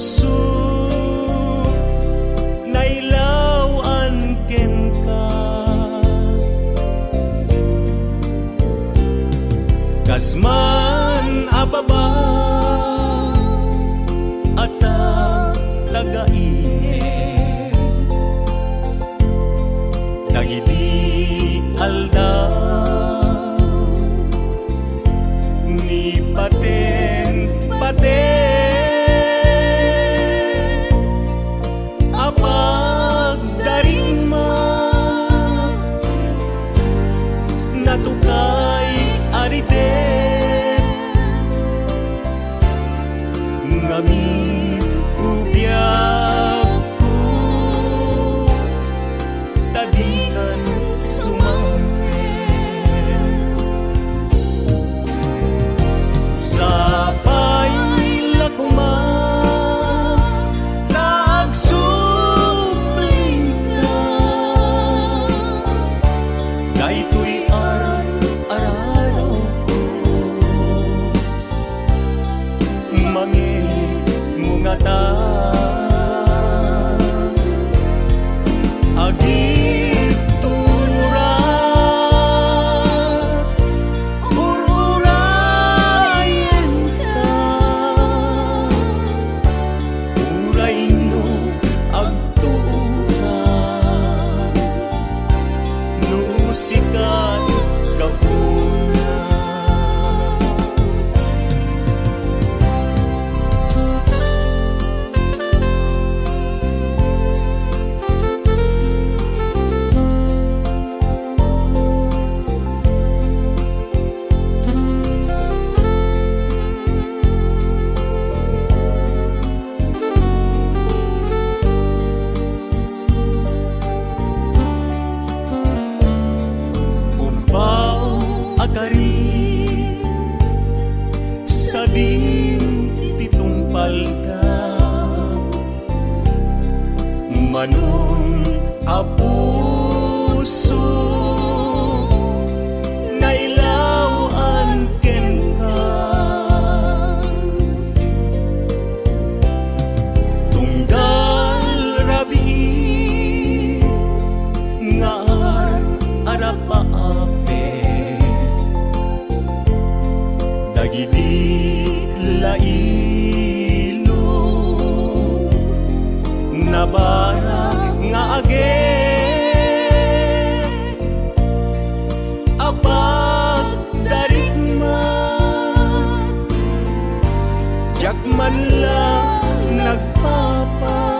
puso nailawan ken ka, kasman ababa at tagainit, dagiti aldaw ni paten apag darima natukay ariten ngamin ubiyak ko tadikan sumangkin sa pailakuma nagsubling ka, daytoy araw ko mangingungatan agiturat ururayan ka, uray no agtuukan no sikat kapuna. Akari sa din titumpal ka, manon a puso nailawan ken ka, tunggal rabi nga arapaape dagiti lailo nabara nga age apag darigma jak man lang nagpapa